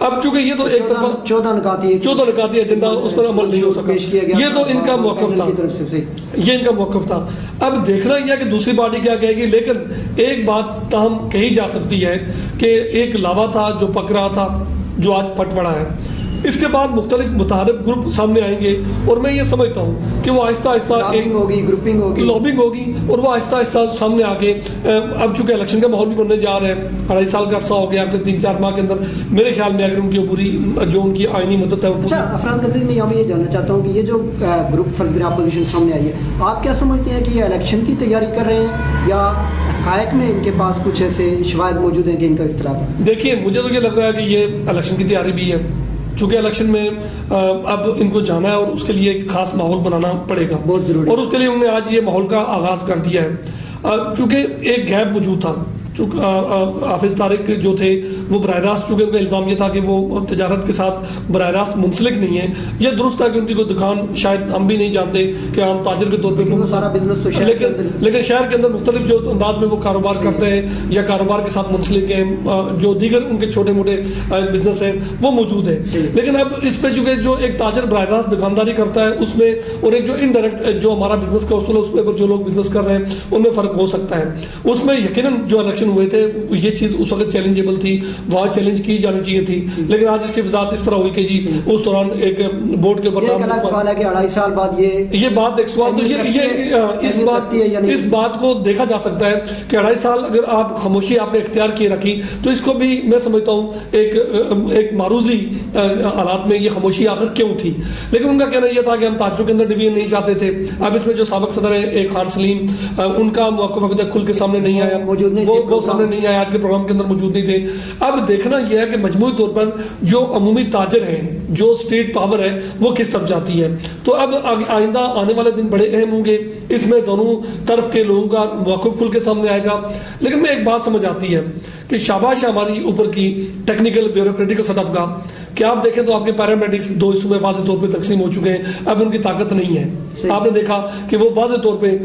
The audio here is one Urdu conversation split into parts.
اب چونکہ یہ تو ایک طرف 14 نکاتی ایجنڈا اس پر عمل نہیں ہو سکا، یہ تو ان کا موقف تھا، یہ ان کا موقف تھا۔ اب دیکھنا یہ ہے کہ دوسری پارٹی کیا کہے گی، لیکن ایک بات تاہم کہی جا سکتی ہے کہ ایک لاوا تھا جو پک رہا تھا، جو آج پھٹ پڑا ہے۔ اس کے بعد مختلف متحرک گروپ سامنے آئیں گے، اور میں یہ سمجھتا ہوں کہ وہ آہستہ آہستہ لابنگ ہوگی اور وہ آہستہ آہستہ سامنے آ کے، اب چونکہ الیکشن کا ماحول بھی بننے جا رہا ہے، 2.5 سال کا عرصہ ہو گیا، اگلے 3-4 ماہ کے اندر میرے خیال میں اگر ان کی پوری جو ان کی آئینی مدت ہے وہ اچھا افراد قدیر، میں یہاں یہ جاننا چاہتا ہوں کہ یہ جو گروپ فرض اپوزیشن سامنے آئی ہے، آپ کیا سمجھتے ہیں کہ یہ الیکشن کی تیاری کر رہے ہیں یا حقائق میں ان کے پاس کچھ ایسے شواہد موجود ہیں کہ ان کا اختلاف ہے؟ دیکھیے مجھے تو یہ لگ رہا ہے کہ یہ الیکشن کی تیاری بھی ہے، چونکہ الیکشن میں اب ان کو جانا ہے اور اس کے لیے ایک خاص ماحول بنانا پڑے گا، بہت ضروری، اور اس کے لیے انہوں نے آج یہ ماحول کا آغاز کر دیا ہے۔ چونکہ ایک گیپ موجود تھا، حافظ طارق جو تھے وہ براہ راست، چونکہ ان کا الزام یہ تھا کہ وہ تجارت کے ساتھ براہ راست منسلک نہیں ہے، یہ درست ہے کہ ان کی کوئی دکان شاید ہم بھی نہیں جانتے کہ عام تاجر کے طور پہ سارا بزنس تو لیکن شہر کے اندر مختلف جو انداز میں وہ کاروبار کرتے ہیں یا کاروبار کے ساتھ منسلک ہیں، جو دیگر ان کے چھوٹے موٹے بزنس ہیں وہ موجود ہیں، لیکن اب اس پہ چونکہ جو ایک تاجر براہ راست دکانداری کرتا ہے اس میں، اور ایک جو انڈائریکٹ جو ہمارا بزنس کا اصول ہے اس پہ جو لوگ بزنس کر رہے ہیں ان میں فرق ہو سکتا ہے۔ اس میں یقیناً جو الیکشن ہوئے تھے یہ چیز اس وقت چیلنجیبل تھی، وہاں چیلنج کی جانی چاہیے تھی، لیکن آج اس کی وضاحت اس طرح ہوئی کہ جی اس دوران ایک بورڈ کے اوپر ایک الگ سوال ہے کہ 2.5 سال بعد یہ بات ایک سوال، تو اس بات کو دیکھا جا سکتا ہے کہ 2.5 سال اگر آپ خاموشی آپ نے اختیار کیے رکھی تو اس کو بھی میں سمجھتا ہوں ایک معروضی حالات میں یہ خاموشی آخر کیوں تھی، لیکن ان کا کہنا یہ تھا کہ ہم تاجروں کے اندر ڈویژن نہیں چاہتے تھے۔ اب اس میں جو سابق صدر ہیں ایک خان سلیم، ان کا موقف ابھی تک کھل کے سامنے نہیں آیا، وہ سامنے نہیں آیا، آج کے پروگرام کے اندر موجود نہیں تھے۔ اب دیکھنا یہ ہے کہ مجموعی طور پر جو عمومی تاجر ہیں، جو اسٹیٹ پاور ہے وہ کس طرف جاتی ہے، تو اب آئندہ آنے والے دن بڑے اہم ہوں گے، اس میں دونوں طرف کے لوگوں کا موقف کھل کے سامنے آئے گا۔ لیکن میں ایک بات سمجھ آتی ہے کہ شاباش ہماری اوپر کی ٹیکنیکل بیوروکریٹیکل سیٹ اپ کا کہ آپ دیکھیں تو آپ کے پیرامیڈکس 2 حصوں میں واضح طور پہ تقسیم ہو چکے ہیں، اب ان کی طاقت نہیں ہے۔ آپ نے دیکھا کہ وہ واضح طور پہ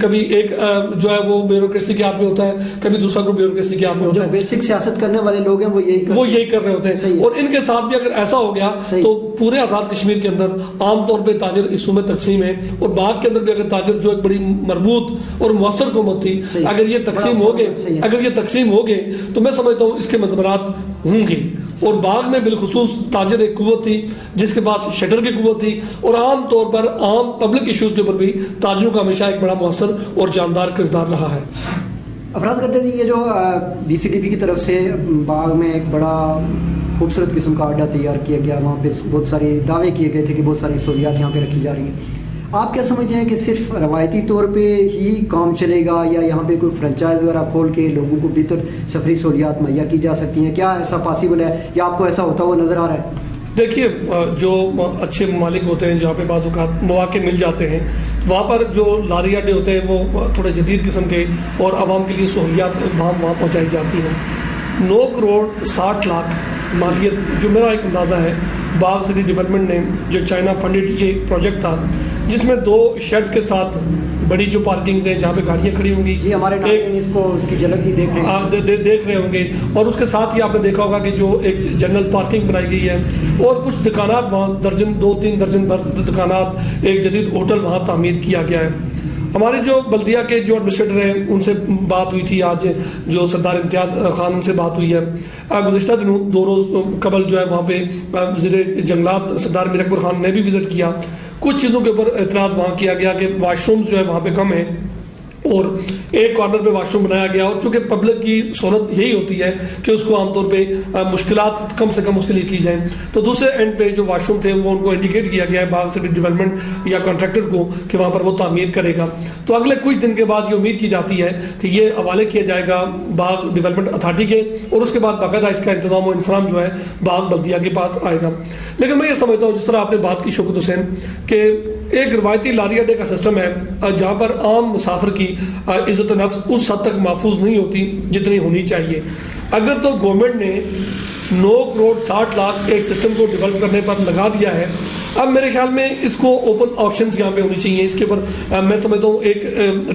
کبھی ایک جو ہے وہ بیوروکریسی کے ہاتھ میں ہوتا ہے، کبھی دوسرا گروپ بیوروکریسی کے ہاتھ میں ہوتا ہے، بیسک سیاست کرنے والے لوگ ہیں وہ یہی کر رہے ہوتے ہیں، اور ان کے ساتھ بھی اگر ایسا ہو گیا تو پورے آزاد کشمیر کے اندر عام طور پہ تاجر حصوں میں تقسیم ہے، اور باغ کے اندر بھی اگر تاجر جو ایک بڑی مربوط اور مؤثر حکومت تھی، اگر یہ تقسیم ہو گئے تو میں سمجھتا ہوں اس کے مضمرات ہوں گے۔ اور باغ میں بالخصوص تاجر ایک قوت تھی جس کے پاس شٹر کی قوت تھی، اور عام طور پر عام پبلک ایشوز کے اوپر بھی تاجروں کا ہمیشہ ایک بڑا مؤثر اور جاندار کردار رہا ہے۔ افراد کرتے تھے یہ جو بی سی ڈی پی کی طرف سے باغ میں ایک بڑا خوبصورت قسم کا اڈا تیار کیا گیا، وہاں پہ بہت سارے دعوے کیے گئے تھے کہ بہت ساری سہولیات یہاں پہ رکھی جا رہی ہیں، آپ کیا سمجھتے ہیں کہ صرف روایتی طور پہ ہی کام چلے گا یا یہاں پہ کوئی فرنچائز وغیرہ کھول کے لوگوں کو بہتر سفری سہولیات مہیا کی جا سکتی ہیں؟ کیا ایسا پاسبل ہے یا آپ کو ایسا ہوتا ہوا نظر آ رہا ہے؟ دیکھیے جو اچھے ممالک ہوتے ہیں جہاں پہ بعض اوقات مواقع مل جاتے ہیں، وہاں پر جو لاری اڈے ہوتے ہیں وہ تھوڑے جدید قسم کے اور عوام کے لیے سہولیات وہاں پہنچائی جاتی ہیں۔ 9 کروڑ 60 لاکھ مالیت جو میرا ایک اندازہ ہے، باغ سٹی ڈیولپمنٹ نے جو چائنا فنڈڈ یہ پروجیکٹ تھا جس میں 2 شیڈ کے ساتھ بڑی جو پارکنگز ہیں جہاں پہ گاڑیاں کھڑی ہوں گی، یہ ہمارے ناظرین اس کی جھلک بھی دیکھ رہے ہوں گے، اور اس کے ساتھ ہی آپ نے دیکھا ہوگا کہ جو ایک جنرل پارکنگ بنائی گئی ہے، اور کچھ دکانات وہاں 2-3 درجن دکانات، ایک جدید ہوٹل وہاں تعمیر کیا گیا ہے۔ ہمارے جو بلدیہ کے جو ایڈمنسٹریٹر ہیں ان سے بات ہوئی تھی آج، جو سردار امتیاز خان ان سے بات ہوئی ہے، گزشتہ دنوں 2 روز قبل جو ہے وہاں پہ وزیر جنگلات سردار میر اکبر خان نے بھی وزٹ کیا۔ کچھ چیزوں کے اوپر اعتراض وہاں کیا گیا کہ واش رومز جو ہے وہاں پہ کم ہیں، اور ایک کارنر پہ واش روم بنایا گیا، اور چونکہ پبلک کی سہولت یہی ہوتی ہے کہ اس کو عام طور پہ مشکلات کم سے کم اس کے لیے کی جائیں، تو دوسرے اینڈ پہ جو واش روم تھے وہ ان کو انڈیکیٹ کیا گیا ہے باغ سٹی ڈیولپمنٹ یا کانٹریکٹر کو کہ وہاں پر وہ تعمیر کرے گا۔ تو اگلے کچھ دن کے بعد یہ امید کی جاتی ہے کہ یہ حوالے کیا جائے گا باغ ڈیولپمنٹ اتھارٹی کے، اور اس کے بعد باقاعدہ اس کا انتظام و انصرام جو ہے باغ بلدیہ کے پاس آئے گا۔ لیکن میں یہ سمجھتا ہوں جس طرح آپ نے بات کی شوکت حسین کہ ایک روایتی لاری اڈے کا سسٹم ہے جہاں پر عام مسافر کی عزت نفس اس حد تک محفوظ نہیں ہوتی جتنی ہونی چاہیے۔ اگر تو گورنمنٹ نے 9 کروڑ 60 لاکھ ایک سسٹم کو ڈیولپ کرنے پر لگا دیا ہے، اب میرے خیال میں اس کو اوپن آکشنز یہاں پہ ہونی چاہیے، اس کے اوپر میں سمجھتا ہوں ایک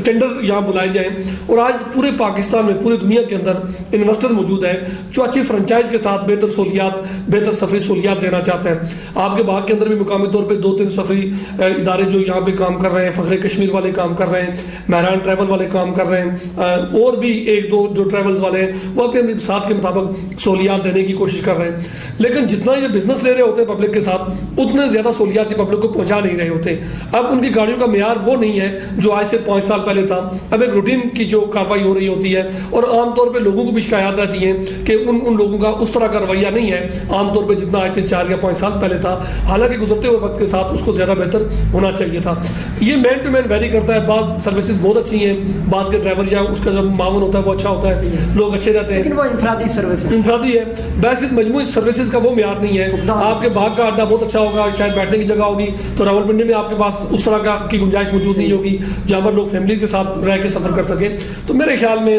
ٹینڈر یہاں بلائے جائیں، اور آج پورے پاکستان میں پورے دنیا کے اندر انویسٹر موجود ہے جو اچھی فرنچائز کے ساتھ بہتر سہولیات، بہتر سفری سہولیات دینا چاہتے ہیں. آپ کے باغ کے اندر بھی مقامی طور پہ 2-3 سفری ادارے جو یہاں پہ کام کر رہے ہیں، فخر کشمیر والے کام کر رہے ہیں، مہران ٹریول والے کام کر رہے ہیں، اور بھی 1-2 جو ٹریولز والے ہیں وہ اپنے ساتھ کے مطابق سہولیات دینے کی کوشش کر رہے ہیں. لیکن جتنا یہ بزنس لے رہے ہوتے ہیں پبلک کے ساتھ، اتنے زیادہ سہولیات یہ پبلک کو پہنچا نہیں رہے ہوتے. اب ان کی گاڑیوں کا معیار وہ نہیں ہے جو آج سے 5 سال پہلے تھا. اب ایک روٹین کی جو کارروائی ہو رہی ہوتی ہے، اور عام طور پہ لوگوں کو بھی شکایات رہتی ہیں کہ ان لوگوں کا اس طرح کا رویہ نہیں ہے عام طور پہ جتنا آج سے 4 یا 5 سال پہلے تھا. حالانکہ گزرتے ہوئے وقت کے ساتھ اس کو زیادہ بہتر ہونا چاہیے تھا. یہ مین ٹو مین ویری کرتا ہے. بعض سروسز بہت اچھی ہیں، بعض کے ڈرائیور یا اس کا جو معاون ہوتا ہے وہ اچھا ہوتا ہے، لوگ اچھے رہتے ہیں، لیکن وہ انفرادی سروس ہے، انفرادی ہے. بحثیت مجموعی سروسز کا وہ معیار نہیں ہے. آپ کے باغ کا اڈا بہت اچھا ہوگا، شاید بیٹھنے کی جگہ ہوگی، تو راولپنڈی میں آپ کے پاس اس طرح کی گنجائش موجود نہیں ہوگی جہاں پر لوگ فیملی کے ساتھ رہ کے سفر کر سکیں. تو میرے خیال میں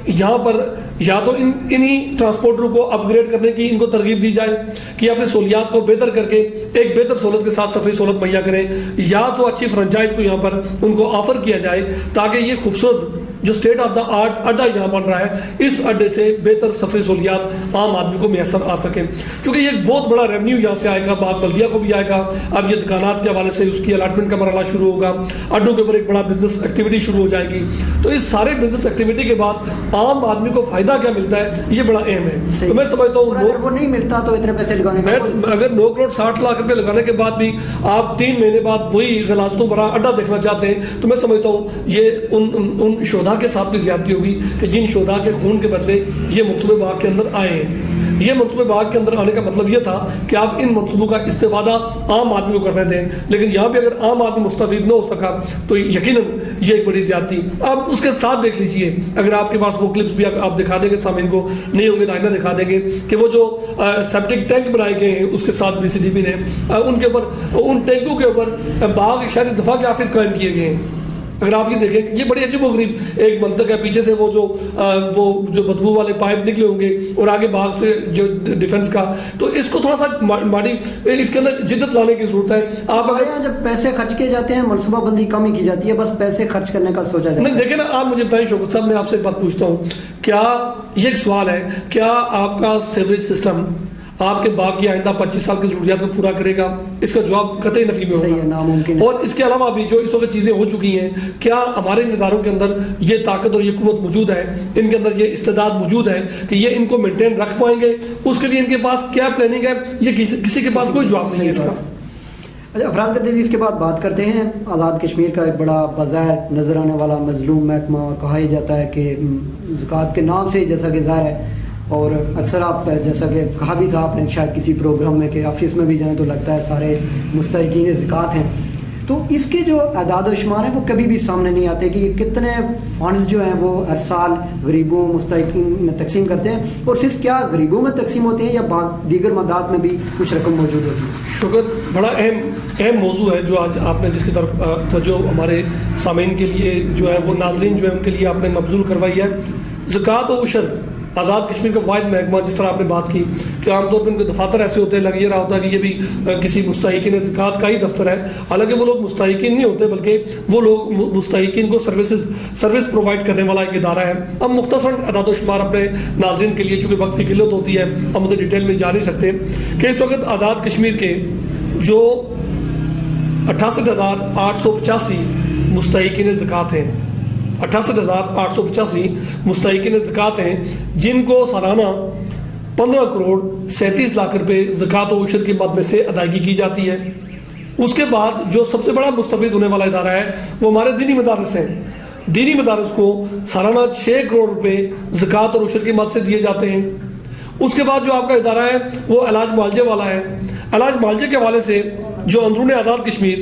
یہاں پر یا تو انہی ٹرانسپورٹروں کو اپ گریڈ کرنے کی ان کو ترغیب دی جائے کہ اپنے سہولیات کو بہتر کر کے ایک بہتر سہولت کے ساتھ سفری سہولت مہیا کریں، یا تو اچھی فرنچائز کو یہاں پر ان کو آفر کیا جائے تاکہ یہ خوبصورت جو اسٹیٹ آف دا آرٹ اڈا یہاں بن رہا ہے، اس اڈے سے بہتر سفری سہولیات عام آدمی کو میسر آ سکیں. کیونکہ یہ بہت بڑا ریونیو یہاں سے آئے گا، باغ بلدیہ کو بھی آئے گا. اب یہ دکانات کے حوالے سے اس کی الاٹمنٹ کا مرحلہ شروع ہوگا، اڈوں کے اوپر ایک بڑا بزنس ایکٹیویٹی شروع ہو جائے گی. تو اس سارے بزنس ایکٹیویٹی کے بعد عام آدمی کو فائدہ کیا ملتا ہے، یہ بڑا اہم ہے. تو میں سمجھتا ہوں اگر وہ نہیں ملتا تو اتنے پیسے لگانے کا اگر 9 کروڑ 60 لاکھ روپے لگانے کے بعد بھی آپ 3 مہینے بعد وہی غلاظتوں بھرا اڈا دیکھنا چاہتے ہیں، تو میں سمجھتا ہوں یہ ان شہداء کے ساتھ بھی زیادتی ہوگی کہ جن شہداء کے خون کے بدلے یہ منصوبے باغ کے اندر آئے ہیں. یہ منصوبے باغ کے اندر آنے کا مطلب یہ تھا کہ آپ ان منصوبوں کا استفادہ عام آدمی کو کرنے دیں. لیکن یہاں پہ اگر عام آدمی مستفید نہ ہو سکا تو یقیناً یہ ایک بڑی زیادتی. آپ اس کے ساتھ دیکھ لیجئے، اگر آپ کے پاس وہ کلپس بھی آپ دکھا دیں گے سامعین کو، نہیں ہوں گے تو آئندہ دکھا دیں گے کہ وہ جو سیپٹک ٹینک بنائے گئے ہیں اس کے ساتھ BCDB نے ان کے اوپر، ان ٹینکوں کے اوپر باغ شہری دفاع کے آفس قائم کیے گئے ہیں. اگر آپ یہ دیکھیں یہ بڑی عجیب و غریب ایک منطق ہے. پیچھے سے وہ جو بدبو والے پائپ نکلے ہوں گے اور آگے باغ سے جو ڈیفنس کا، تو اس کو تھوڑا سا ماڈی اس کے اندر جدت لانے کی ضرورت ہے. آپ اگر جب پیسے خرچ کیے جاتے ہیں منصوبہ بندی کم ہی کی جاتی ہے، بس پیسے خرچ کرنے کا سوچا جاتا ہے. نہیں دیکھیں نا، آپ مجھے بتائیں شوکت صاحب، میں آپ سے ایک بات پوچھتا ہوں، کیا یہ ایک سوال ہے، کیا آپ کا سیوریج سسٹم آپ کے باغ کی آئندہ 25 سال کی ضروریات کو پورا کرے گا؟ اس کا جواب قطعی نفی میں ہوگا. ناممکن. اور اس کے علاوہ بھی جو اس وقت چیزیں ہو چکی ہیں، کیا ہمارے اداروں کے اندر یہ طاقت اور یہ قوت موجود ہے، ان کے اندر یہ استعداد موجود ہے کہ یہ ان کو مینٹین رکھ پائیں گے؟ اس کے لیے ان کے پاس کیا پلاننگ ہے؟ یہ کسی کے پاس کوئی جواب نہیں ہے اس کا. افراز گردیزی اس کے بعد بات کرتے ہیں. آزاد کشمیر کا ایک بڑا بظاہر نظر آنے والا مظلوم محکمہ، اور کہا جاتا ہے کہ زکوٰۃ کے نام سے جیسا کہ ظاہر ہے، اور اکثر آپ جیسا کہ کہا بھی تھا آپ نے شاید کسی پروگرام میں کہ آفس میں بھی جائیں تو لگتا ہے سارے مستحقین زکوٰۃ ہیں. تو اس کے جو اعداد و شمار ہیں وہ کبھی بھی سامنے نہیں آتے کہ کتنے فنڈز جو ہیں وہ ہر سال غریبوں مستحقین میں تقسیم کرتے ہیں، اور صرف کیا غریبوں میں تقسیم ہوتے ہیں یا دیگر مداد میں بھی کچھ رقم موجود ہوتی ہے؟ شکر، بڑا اہم موضوع ہے جو آج آپ نے جس کی طرف جو ہمارے سامعین کے لیے جو ہے وہ ناظرین جو ہے ان کے لیے آپ نے مبذول کروائی ہے. زکوٰۃ و عشر آزاد کشمیر کا واحد محکمہ، جس طرح آپ نے بات کی کہ عام طور پہ ان کے دفاتر ایسے ہوتے ہیں، لگ یہ رہا ہوتا ہے کہ یہ بھی کسی مستحقین زکوٰۃ کا ہی دفتر ہے. حالانکہ وہ لوگ مستحقین نہیں ہوتے، بلکہ وہ لوگ مستحقین کو سروس پرووائڈ کرنے والا ایک ادارہ ہے. اب مختصر اعداد و شمار اپنے ناظرین کے لیے، چونکہ وقت کی قلت ہوتی ہے ہم مجھے ڈیٹیل میں جا نہیں سکتے، کہ اس وقت آزاد کشمیر کے جو 68,885 مستحقین زکوٰۃ ہیں، 68,885 مستحقین زکوٰۃ ہیں، جن کو سالانہ 15 کروڑ 37 لاکھ روپے زکوٰۃ و عشر کی مد میں سے ادائیگی کی جاتی ہے. اس کے بعد جو سب سے بڑا مستفید ہونے والا ادارہ ہے وہ ہمارے دینی مدارس ہیں. دینی مدارس کو سالانہ 6 کروڑ روپے زکوٰۃ اور عشر کی مد سے دیے جاتے ہیں. اس کے بعد جو آپ کا ادارہ ہے وہ علاج معالجے والا ہے. علاج معالجے کے حوالے سے جو اندرون آزاد کشمیر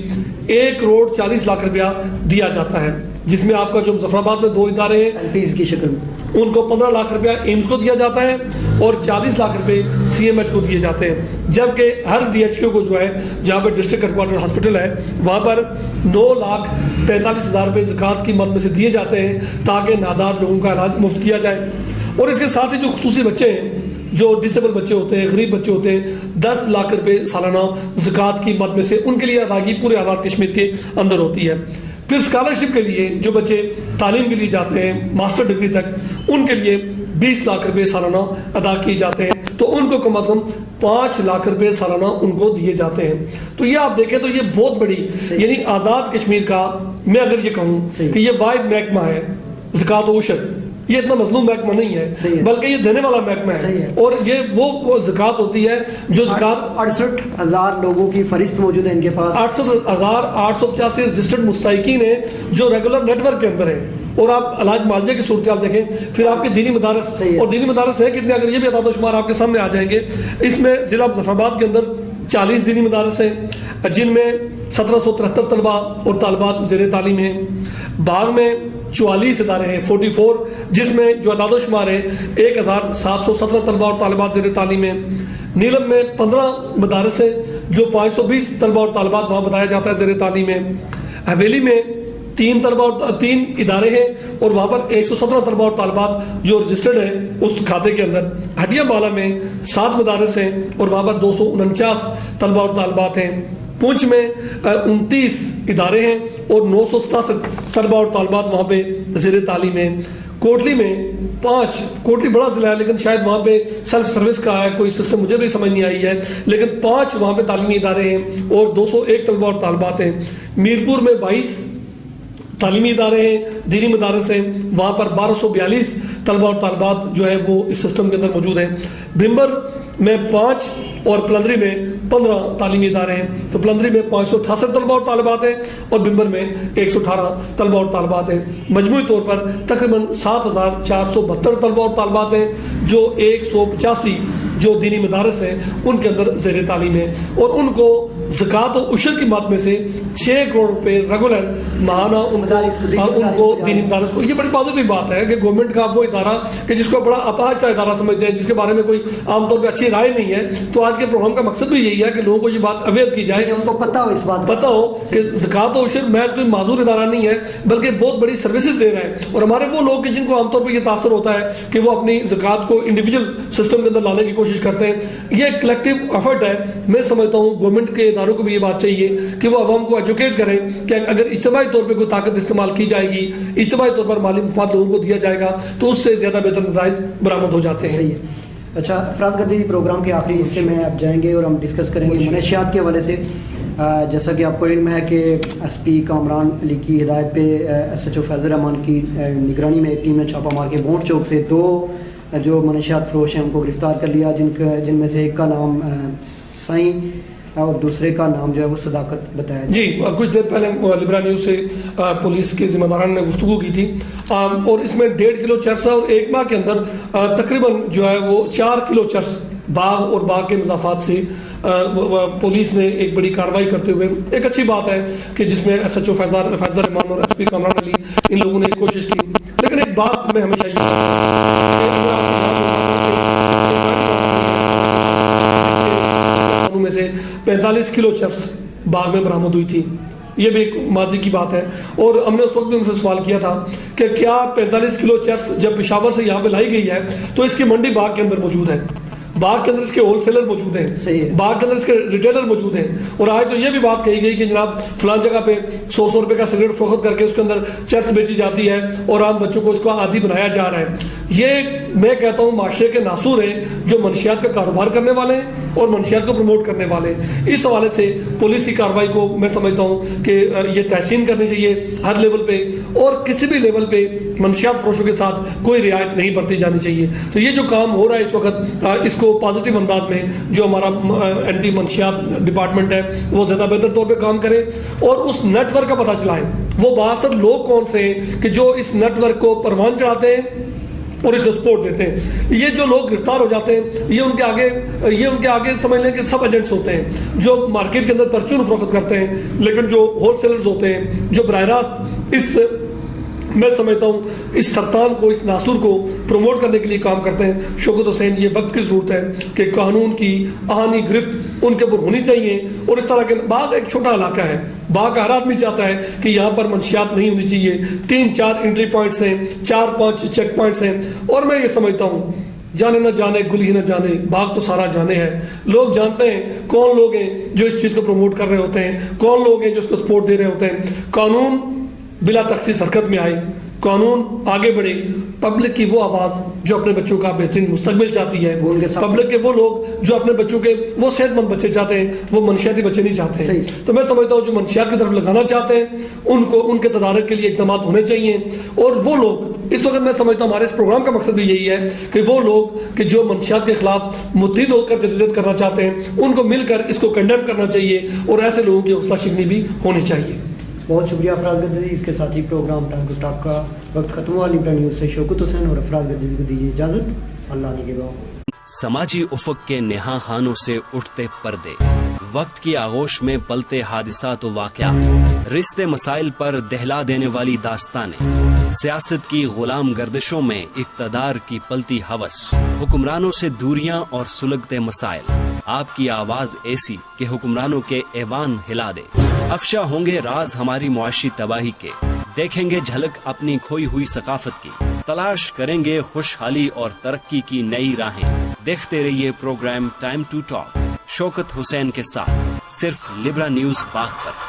1 کروڑ 40 لاکھ روپیہ دیا جاتا ہے، جس میں آپ کا جو مظفر آباد میں 2 ادارے ہیں فیس کی شکل میں ان کو 15 لاکھ روپیہ ایمز کو دیا جاتا ہے اور 40 لاکھ روپے CMH کو دیے جاتے ہیں. جبکہ ہر DHQ کو جو ہے جہاں پہ ڈسٹرکٹ ہیڈ کوارٹر ہاسپٹل ہے وہاں پر 9,45,000 روپے زکوٰۃ کی مد میں سے دیے جاتے ہیں تاکہ نادار لوگوں کا علاج مفت کیا جائے. اور اس کے ساتھ ہی جو خصوصی بچے ہیں جو ڈسیبل بچے ہوتے ہیں, غریب بچے ہوتے ہیں, 10 لاکھ روپے سالانہ زکوٰۃ کی مد میں سے ان کے لیے ادائیگی پورے آزاد کشمیر کے اندر ہوتی ہے. پھر اسکالرشپ کے لیے جو بچے تعلیم کے لیے جاتے ہیں ماسٹر ڈگری تک, ان کے لیے 20 لاکھ روپے سالانہ ادا کیے جاتے ہیں, تو ان کو کم از کم 5 لاکھ روپے سالانہ ان کو دیے جاتے ہیں. تو یہ آپ دیکھیں تو یہ بہت بڑی, یعنی آزاد کشمیر کا میں اگر یہ کہوں کہ یہ واحد محکمہ ہے زکوٰۃ و عشر, یہ اتنا مظلوم محکمہ نہیں ہے بلکہ یہ دینے والا محکمہ ہے. اور یہ وہ زکوٰۃ ہوتی ہے جو زکوٰۃ 68,000 لوگوں کی فہرست موجود ہے ان کے پاس, 68,885 رجسٹرڈ مستحقین ہیں جو ریگولر نیٹ ورک کے اندر ہیں. اور آپ علاج معالجے کی صورتحال دیکھیں, پھر آپ کے دینی مدارس, اور دینی مدارس ہیں کتنے, اگر یہ بھی اعداد و شمار آپ کے سامنے آ جائیں گے. اس میں ضلع مظفر آباد کے اندر 40 دینی مدارس ہیں جن میں 1773 طلبہ اور طالبات زیر تعلیم ہیں. باغ میں 44 ادارے ہیں 44, جس میں جو اعداد و شمار ہے 1717 طلبہ اور طالبات زیر تعلیم ہیں. نیلم میں 15 مدارس ہیں جو 520 طلبہ اور طالبات وہاں بتایا جاتا ہے زیر تعلیم ہیں. حویلی میں 3 طلبہ اور 3 ادارے ہیں اور وہاں پر 117 طلبہ اور طالبات جو رجسٹرڈ ہیں اس کھاتے کے اندر. ہڈیا بالا میں 7 مدارس ہیں اور وہاں پر 249 طلبہ اور طالبات ہیں. پونچھ میں 29 ادارے ہیں اور 967 طلبہ اور طالبات وہاں پہ زیر تعلیم ہیں. کوٹلی میں 5, کوٹلی بڑا ضلع ہے لیکن شاید وہاں پہ سیلف سروس کا ہے کوئی سسٹم, مجھے بھی سمجھ نہیں آئی ہے, لیکن 5 وہاں پہ تعلیمی ادارے ہیں اور 201 طلبہ اور طالبات ہیں. میرپور میں 22 تعلیمی ادارے ہیں, دینی مدارس ہیں, وہاں پر 1242 طلبہ اور طالبات جو ہے وہ اس سسٹم کے اندر موجود ہیں. بھمبر میں 5 اور پلندری میں 15 تعلیمی ادارے ہیں. تو پلندری میں 568 طلبہ اور طالبات ہیں اور بھمبر میں 118 طلبہ اور طالبات ہیں. مجموعی طور پر تقریباً 7472 طلبہ اور طالبات ہیں جو 185 جو دینی مدارس ہیں ان کے اندر زیر تعلیم ہے, اور ان کو زکوٰۃ و عشر کی مد میں سے 6 کروڑ روپے ریگولر ماہانہ ان کو دینی مدارس کو. یہ بڑی پازیٹیو بات ہے کہ گورنمنٹ کا وہ ادارہ کہ جس کو بڑا اپاہج کا ادارہ سمجھتے ہیں, جس کے بارے میں کوئی عام طور پہ اچھی رائے نہیں ہے. تو آج کے پروگرام کا مقصد بھی یہی ہے کہ لوگوں کو یہ بات اویئر کی جائے, ان کو پتہ ہو, اس بات پتہ ہو کہ زکوٰۃ و عشر محض کوئی معذور ادارہ نہیں ہے بلکہ بہت بڑی سروسز دے رہا ہے. اور ہمارے وہ لوگ جن کو عام طور پہ یہ تاثر ہوتا ہے کہ وہ اپنی زکوٰۃ کو انڈیویجول سسٹم کے اندر لانے کی کوشش کرتے ہیں, یہ ایک کلیکٹیو ایفرٹ ہے. میں سمجھتا ہوں گورنمنٹ کے اداروں کو بھی یہ بات چاہیے کہ وہ عوام کو ایجوکیٹ کریں کہ اگر اجتماعی طور پہ کوئی طاقت استعمال کی جائے گی, اجتماعی طور پر مالی مفاد لوگوں کو دیا جائے گا, تو اس سے زیادہ بہتر نتائج برآمد ہو جاتے ہیں. صحیح ہے. اچھا افراز گردی پروگرام کے آخری حصے میں آپ جائیں گے اور ہم ڈسکس کریں گے منشیات کے حوالے سے. جیسا کہ آپ کو علم ہے کہ ایس پی کامران علی کی ہدایت پہ ایس ایچ او فیض الرحمان کی نگرانی میں ایک ٹیم نے چھاپہ مار کے بونٹ چوک سے 2 جو منشیات فروش ہیں ان کو گرفتار کر لیا, جن میں سے ایک کا نام سائیں اور دوسرے کا نام جو ہے وہ صداقت بتایا جی. کچھ دیر پہلے لبرا نیوز سے پولیس کے ذمہ داران نے گفتگو کی تھی, اور اس میں 1.5 کلو چرس اور 1 ماہ کے اندر تقریباً جو ہے وہ 4 کلو چرس باغ اور باغ کے مضافات سے پولیس نے ایک بڑی کارروائی کرتے ہوئے, ایک اچھی بات ہے کہ جس میں ایس ایچ او فیض الرحمان اور ایس پی کامران علی ان لوگوں نے ایک کوشش کی. لیکن ایک بات میں ہمیشہ میں سے 45 کلو چرس باغ میں برآمد ہوئی تھی, یہ بھی ایک ماضی کی بات ہے. اور ہم نے اس وقت بھی ان سے سوال کیا تھا کہ کیا 45 کلو چرس جب پشاور سے یہاں پہ لائی گئی ہے تو اس کی منڈی باغ کے اندر موجود ہے, باغ کے اندر اس کے ہول سیلر موجود ہیں, باغ کے اندر اس کے ریٹیلر موجود ہیں. اور آج تو یہ بھی بات کہی گئی کہ جناب فلان جگہ پہ 100 روپے کا سگریٹ فروخت کر کے اس کے اندر چرس بیچی جاتی ہے اور عام بچوں کو اس کا عادی بنایا جا رہا ہے. یہ میں کہتا ہوں معاشرے کے ناصور ہیں جو منشیات کا کاروبار کرنے والے ہیں اور منشیات کو پروموٹ کرنے والے. اس حوالے سے پولیس کی کارروائی کو میں سمجھتا ہوں کہ یہ تحسین کرنی چاہیے ہر لیول پہ, اور کسی بھی لیول پہ منشیات فروشوں کے ساتھ کوئی رعایت نہیں برتی جانی چاہیے. تو یہ جو کام ہو رہا ہے اس وقت, اس کو پازیٹیو انداز میں جو ہمارا اینٹی منشیات ڈپارٹمنٹ ہے وہ زیادہ بہتر طور پہ کام کرے اور اس نیٹ ورک کا پتہ چلائے وہ بااثر لوگ کون سے ہیں کہ جو اس نیٹ ورک کو پروان چڑھاتے ہیں اور اس کو سپورٹ دیتے ہیں. یہ جو لوگ گرفتار ہو جاتے ہیں یہ ان کے آگے سمجھ لیں کہ سب ایجنٹس ہوتے ہیں جو مارکیٹ کے اندر پرچون فروخت کرتے ہیں, لیکن جو ہول سیلرز ہوتے ہیں جو براہ راست اس میں سمجھتا ہوں اس سرطان کو, اس ناسور کو پروموٹ کرنے کے لیے کام کرتے ہیں. شوکت حسین, یہ وقت کی ضرورت ہے کہ قانون کی آہانی گرفت ان کے اوپر ہونی چاہیے. اور اس طرح کے باغ ایک چھوٹا علاقہ ہے, باغ کا ہر آدمی چاہتا ہے کہ یہاں پر منشیات نہیں ہونی چاہیے. 3-4 انٹری پوائنٹس ہیں, 4-5 چیک پوائنٹس ہیں, اور میں یہ سمجھتا ہوں جانے نہ جانے گلی نہ جانے باغ تو سارا جانے ہے. لوگ جانتے ہیں کون لوگ ہیں جو اس چیز کو پروموٹ کر رہے ہوتے ہیں, کون لوگ ہیں جو اس کو سپورٹ دے رہے ہوتے ہیں. قانون بلا تخصیص حرکت میں آئے, قانون آگے بڑھے, پبلک کی وہ آواز جو اپنے بچوں کا بہترین مستقبل چاہتی ہے, پبلک کے وہ لوگ جو اپنے بچوں کے وہ صحت مند بچے چاہتے ہیں, وہ منشیاتی بچے نہیں چاہتے ہیں. تو میں سمجھتا ہوں جو منشیات کی طرف لگانا چاہتے ہیں ان کو ان کے تدارک کے لیے اقدامات ہونے چاہیے. اور وہ لوگ اس وقت میں سمجھتا ہوں ہمارے اس پروگرام کا مقصد بھی یہی ہے کہ وہ لوگ کہ جو منشیات کے خلاف متحد ہو کر جدوجہد کرنا چاہتے ہیں ان کو مل کر اس کو کنڈیم کرنا چاہیے, اور ایسے لوگوں کی حوصلہ شکنی بھی ہونی چاہیے. بہت شکریہ افراز گدیدی. اس کے ساتھ ہی پروگرام ٹائم ٹو ٹاک کا وقت ختم ہوا. علی براہ نیوز سے شوکت حسین اور افراز گدیدی کو دیجیے اجازت. اللہ نگہبان. سماجی افق کے نہا خانوں سے اٹھتے پردے, وقت کی آغوش میں پلتے حادثات و واقعات, رشتے مسائل پر دہلا دینے والی داستانیں, سیاست کی غلام گردشوں میں اقتدار کی پلتی ہوس, حکمرانوں سے دوریاں اور سلگتے مسائل. آپ کی آواز ایسی کہ حکمرانوں کے ایوان ہلا دے. افشا ہوں گے راز ہماری معاشی تباہی کے, دیکھیں گے جھلک اپنی کھوئی ہوئی ثقافت کی, تلاش کریں گے خوشحالی اور ترقی کی نئی راہیں. دیکھتے رہیے پروگرام ٹائم ٹو ٹاک شوکت حسین کے ساتھ, صرف لبرا نیوز باغ پر.